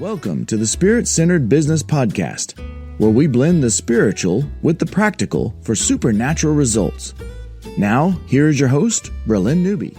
Welcome to the Spirit-Centered Business Podcast, where we blend the spiritual with the practical for supernatural results. Now, here is your host, Bralynn Newby.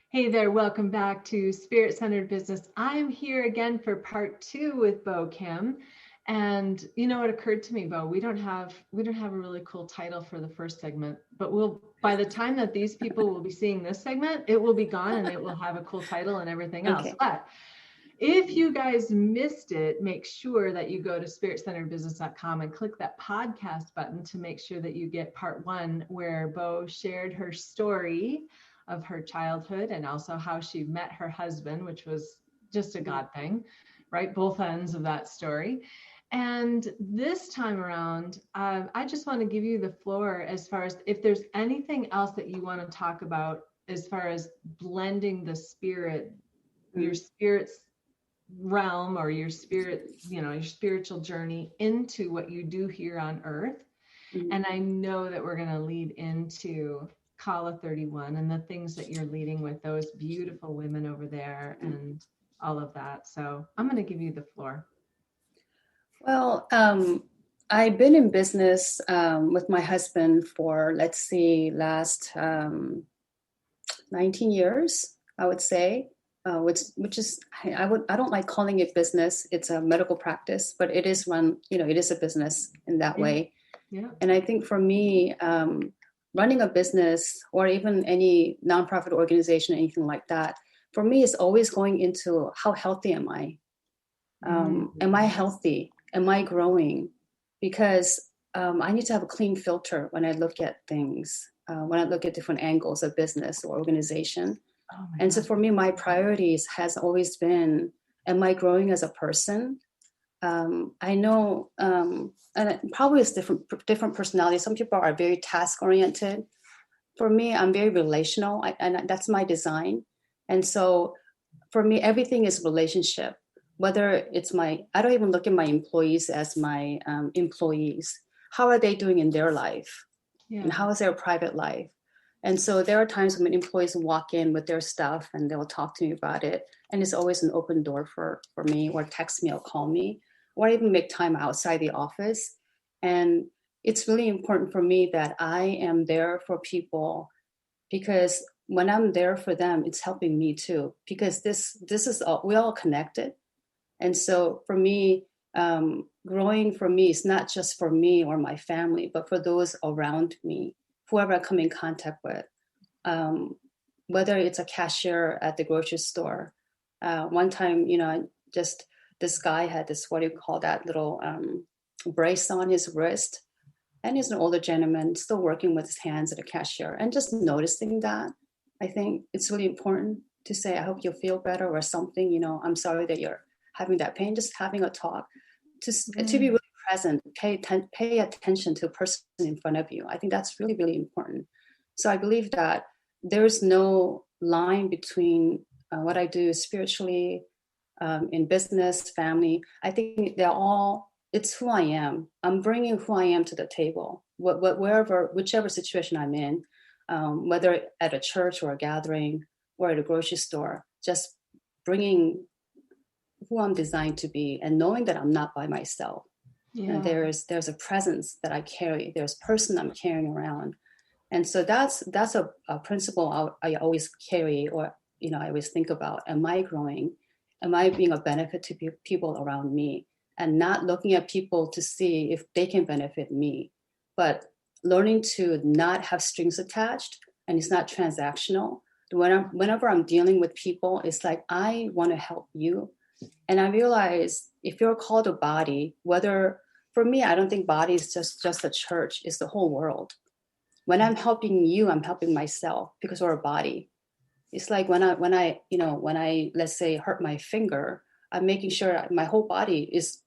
Hey there, welcome back to Spirit-Centered Business. I'm here again for part 2 with Bo Kim. And you know what occurred to me, Bo? We don't have a really cool title for the first segment, but by the time that these people will be seeing this segment, it will be gone and it will have a cool title and everything else. Okay. But if you guys missed it, make sure that you go to spiritcenteredbusiness.com and click that podcast button to make sure that you get part 1, where Bo shared her story of her childhood and also how she met her husband, which was just a God thing, right? Both ends of that story. And this time around, I just want to give you the floor as far as if there's anything else that you want to talk about as far as blending the spirit, your spirit's realm or your spirit, your spiritual journey into what you do here on earth. Mm-hmm. And I know that we're going to lead into Kallah 31 and the things that you're leading with those beautiful women over there and all of that. So I'm going to give you the floor. Well, I've been in business with my husband for, last 19 years, I would say, which is, I don't like calling it business. It's a medical practice, but it is run, it is a business in that way. Yeah. And I think for me, running a business or even any nonprofit organization, anything like that, for me, it's always going into how healthy am I? Am I healthy? Am I growing? Because I need to have a clean filter when I look at things, when I look at different angles of business or organization. And so for me, my priorities has always been, am I growing as a person? I know, and it probably is different personalities. Some people are very task oriented. For me, I'm very relational, and that's my design. And so for me, everything is relationship. Whether it's I don't even look at my employees as my employees. How are they doing in their life? Yeah. And how is their private life? And so there are times when employees walk in with their stuff and they'll talk to me about it. And it's always an open door for me, or text me or call me, or even make time outside the office. And it's really important for me that I am there for people, because when I'm there for them, it's helping me too, because this is we're all connected. And so for me, growing for me is not just for me or my family, but for those around me, whoever I come in contact with, whether it's a cashier at the grocery store. One time, just this guy had this, what do you call that, little brace on his wrist. And he's an older gentleman, still working with his hands at a cashier. And just noticing that, I think it's really important to say, I hope you'll feel better or something. I'm sorry that you're having that pain, just having a talk, to be really present, pay attention to the person in front of you. I think that's really, really important. So I believe that there's no line between what I do spiritually, in business, family. I think it's who I am. I'm bringing who I am to the table, whichever situation I'm in, whether at a church or a gathering or at a grocery store, just bringing who I'm designed to be, and knowing that I'm not by myself. Yeah. And there's a presence that I carry. There's a person I'm carrying around. And so that's a principle I always carry, or, I always think about. Am I growing? Am I being a benefit to people around me? And not looking at people to see if they can benefit me, but learning to not have strings attached, and it's not transactional. Whenever I'm dealing with people, it's like, I want to help you. And I realize if you're called a body, for me, I don't think body is just a church, it's the whole world. When I'm helping you, I'm helping myself, because we're a body. It's like when I let's say hurt my finger, I'm making sure my whole body is,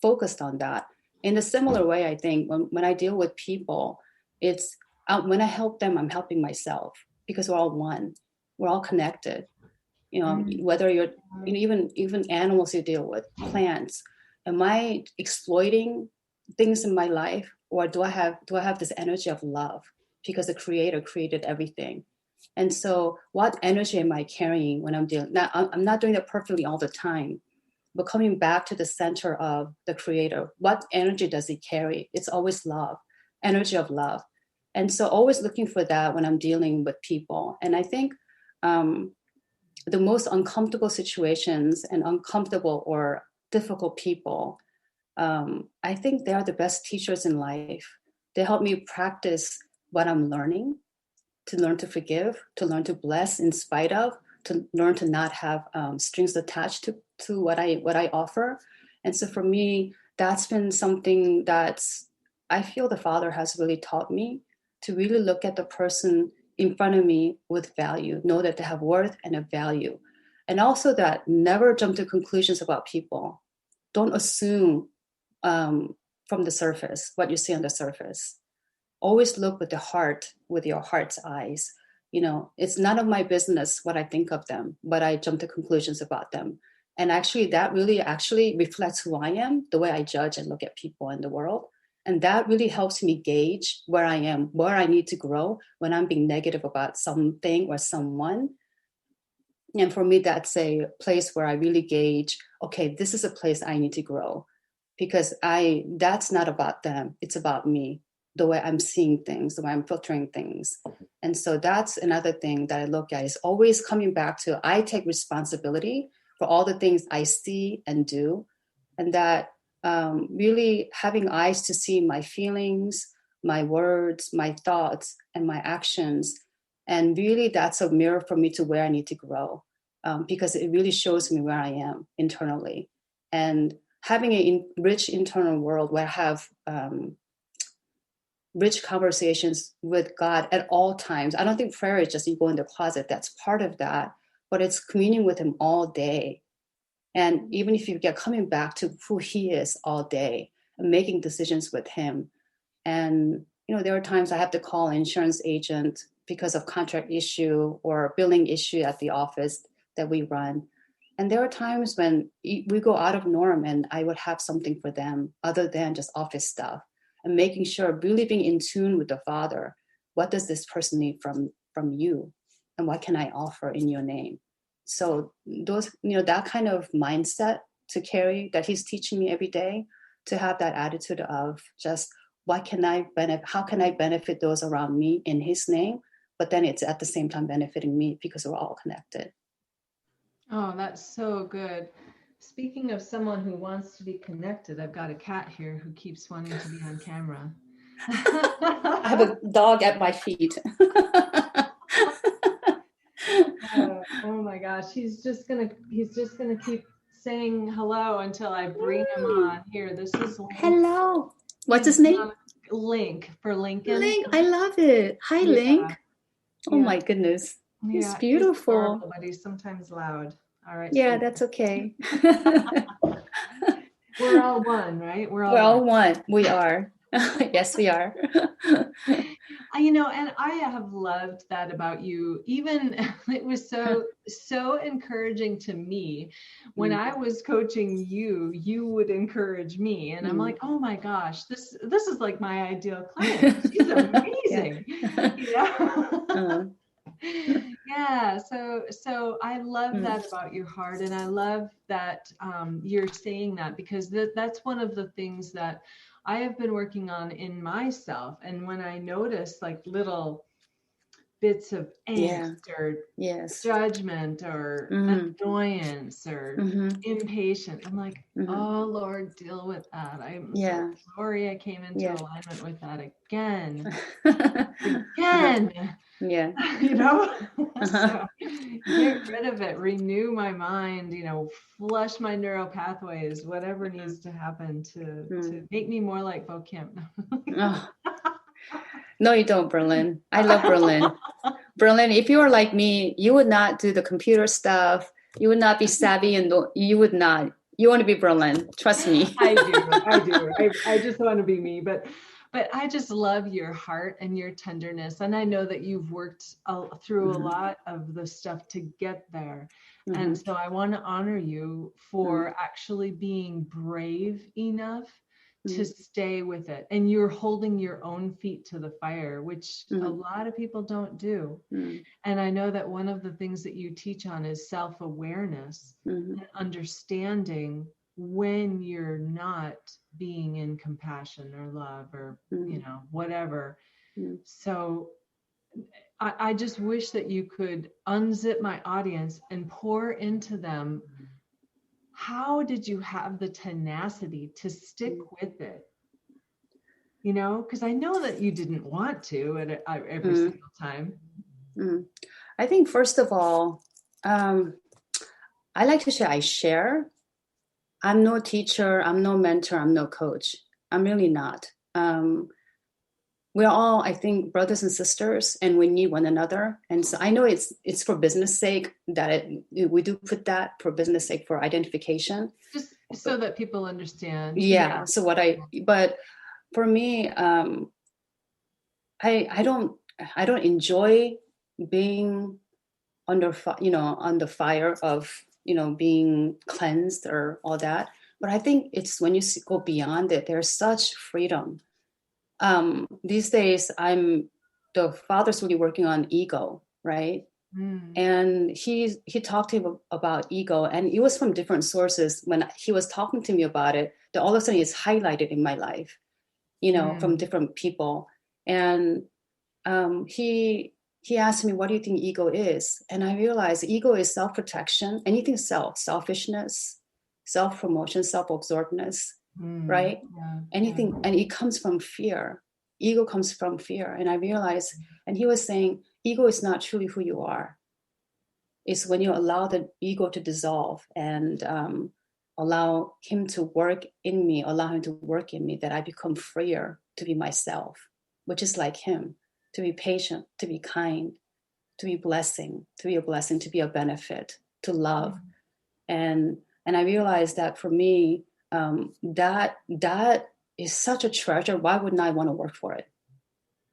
focused on that. In a similar way, I think when I deal with people, it's when I help them, I'm helping myself, because we're all one, we're all connected. Whether you're, even animals you deal with, plants, am I exploiting things in my life, or do I have this energy of love, because the Creator created everything? And so what energy am I carrying when I'm dealing? Now, I'm not doing it perfectly all the time, but coming back to the center of the creator, what energy does he carry? It's always love, energy of love. And so always looking for that when I'm dealing with people. And I think the most uncomfortable situations and uncomfortable or difficult people, I think they are the best teachers in life. They help me practice what I'm learning, to learn to forgive, to learn to bless in spite of, to learn to not have strings attached to what I offer. And so for me, that's been something that's, I feel the Father has really taught me to really look at the person in front of me with value, know that they have worth and a value. And also that never jump to conclusions about people. Don't assume from the surface, what you see on the surface. Always look with the heart, with your heart's eyes. You know, it's none of my business what I think of them, but I jump to conclusions about them. And actually, that really actually reflects who I am, the way I judge and look at people in the world. And that really helps me gauge where I am, where I need to grow when I'm being negative about something or someone. And for me, that's a place where I really gauge, okay, this is a place I need to grow, because that's not about them. It's about me, the way I'm seeing things, the way I'm filtering things. And so that's another thing that I look at, is always coming back to, I take responsibility for all the things I see and do. And that really having eyes to see my feelings, my words, my thoughts, and my actions. And really that's a mirror for me to where I need to grow, because it really shows me where I am internally. And having a rich internal world where I have rich conversations with God at all times. I don't think prayer is just you go in the closet. That's part of that, but it's communing with him all day. And even if you get coming back to who he is all day and making decisions with him. And, you know, there are times I have to call an insurance agent because of contract issue or billing issue at the office that we run. And there are times when we go out of norm and I would have something for them other than just office stuff, and making sure, really being in tune with the Father. What does this person need from you? And what can I offer in your name? So those, you know, that kind of mindset to carry, that he's teaching me every day, to have that attitude of just, how can I benefit those around me in his name? But then it's at the same time benefiting me, because we're all connected. Oh, that's so good. Speaking of someone who wants to be connected, I've got a cat here who keeps wanting to be on camera. I have a dog at my feet. Oh my gosh, he's just gonna keep saying hello until I bring him on. Here, this is Link. Hello. What's his name? Link, for Lincoln. Link, I love it. Hi, yeah. Link. Oh my goodness. He's beautiful. He's adorable, but he's sometimes loud. All right. Yeah, that's okay. We're all one, right? We're all one. We are. Yes, we are. You know, and I have loved that about you. Even it was so encouraging to me when I was coaching you. You would encourage me, and I'm like, oh my gosh, this is like my ideal client. She's amazing. Yeah. Yeah. So I love that about your heart, and I love that you're saying that, because that's one of the things that I have been working on in myself. And when I notice like little bits of angst or judgment or annoyance or impatience, I'm like, oh Lord, deal with that. I'm so sorry I came into alignment with that again. Yeah. You know, so get rid of it, renew my mind, you know, flush my neural pathways, whatever needs to happen to make me more like Bo Kim. No, you don't, Bralynn. I love Bralynn. Bralynn, if you were like me, you would not do the computer stuff. You would not be savvy, and you would not. You want to be Bralynn. Trust me. I do. I just want to be me, but I just love your heart and your tenderness. And I know that you've worked through a lot of the stuff to get there. And so I want to honor you for actually being brave enough to stay with it. And you're holding your own feet to the fire, which a lot of people don't do. And I know that one of the things that you teach on is self-awareness and understanding when you're not being in compassion or love or, you know, whatever. So I just wish that you could unzip my audience and pour into them. How did you have the tenacity to stick with it? You know, because I know that you didn't want to at every single time. I think, first of all, I like to say I share. I'm no teacher. I'm no mentor. I'm no coach. I'm really not. We're all, I think, brothers and sisters, and we need one another. And so I know it's for business sake that we do put that for business sake, for identification. Just so that people understand. Yeah. So but for me, I don't enjoy being on the fire of, being cleansed or all that. But I think it's when you go beyond it, there's such freedom. These days, the father's really working on ego, right? And he talked to him about ego, and it was from different sources. When he was talking to me about it, that all of a sudden it's highlighted in my life, from different people. And he asked me, what do you think ego is? And I realized ego is self-protection, anything selfishness, self-promotion, self-absorbedness, right? Yeah. Anything, and it comes from fear. Ego comes from fear. And I realized, and he was saying, ego is not truly who you are. It's when you allow the ego to dissolve and allow him to work in me, that I become freer to be myself, which is like him, to be patient, to be kind, to be a blessing, to be a benefit, to love. And I realized that for me, that is such a treasure. Why wouldn't I want to work for it?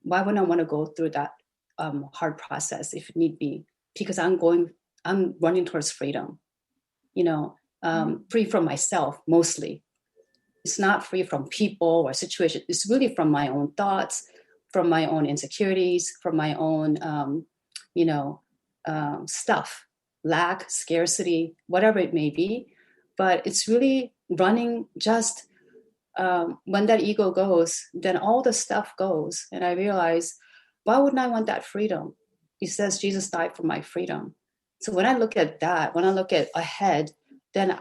Why wouldn't I want to go through that hard process if need be? Because I'm running towards freedom, free from myself mostly. It's not free from people or situations. It's really from my own thoughts, from my own insecurities, from my own, stuff, lack, scarcity, whatever it may be. But it's really running just when that ego goes, then all the stuff goes. And I realize, why wouldn't I want that freedom? He says Jesus died for my freedom. So when I look at that, when I look at ahead, then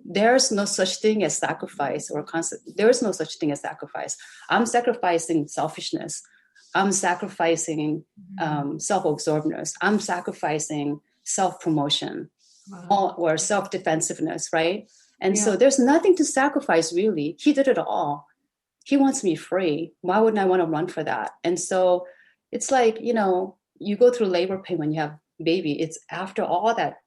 there's no such thing as sacrifice or concept. There is no such thing as sacrifice. I'm sacrificing selfishness. I'm sacrificing self-absorbedness. I'm sacrificing self-promotion or self-defensiveness, right? And so there's nothing to sacrifice, really. He did it all. He wants me free. Why wouldn't I want to run for that? And so it's like, you go through labor pain when you have baby. It's after all that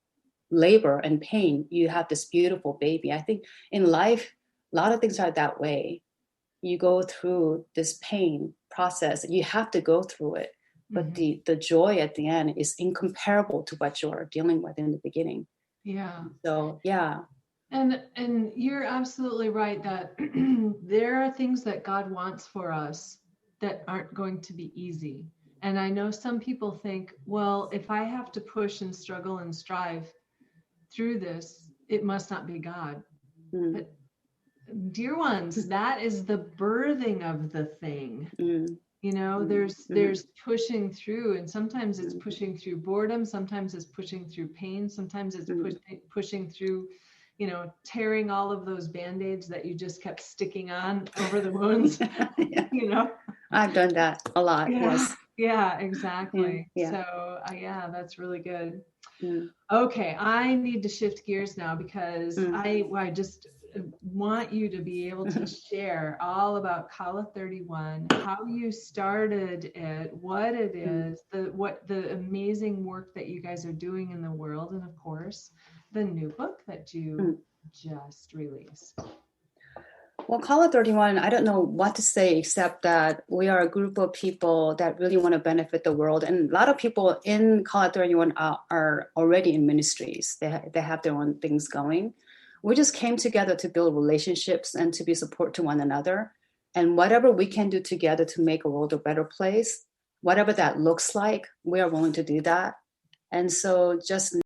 labor and pain, you have this beautiful baby. I think in life, a lot of things are that way. You go through this pain process. You have to go through it. But the joy at the end is incomparable to what you're dealing with in the beginning. Yeah. So, yeah. And you're absolutely right that there are things that God wants for us that aren't going to be easy. And I know some people think, well, if I have to push and struggle and strive through this, it must not be God. But dear ones, that is the birthing of the thing. There's pushing through, and sometimes it's pushing through boredom, sometimes it's pushing through pain, sometimes it's pushing through, tearing all of those Band-Aids that you just kept sticking on over the wounds. I've done that a lot. Yes. Yeah, exactly. Yeah. So that's really good. Okay, I need to shift gears now because I just want you to be able to share all about Kallah 31, how you started it, what it is, the amazing work that you guys are doing in the world, and of course, the new book that you just released. Well, Kallah 31, I don't know what to say except that we are a group of people that really want to benefit the world. And a lot of people in Kallah 31 are already in ministries. They have their own things going. we just came together to build relationships and to be support to one another. And whatever we can do together to make a world a better place, whatever that looks like, we are willing to do that. And so just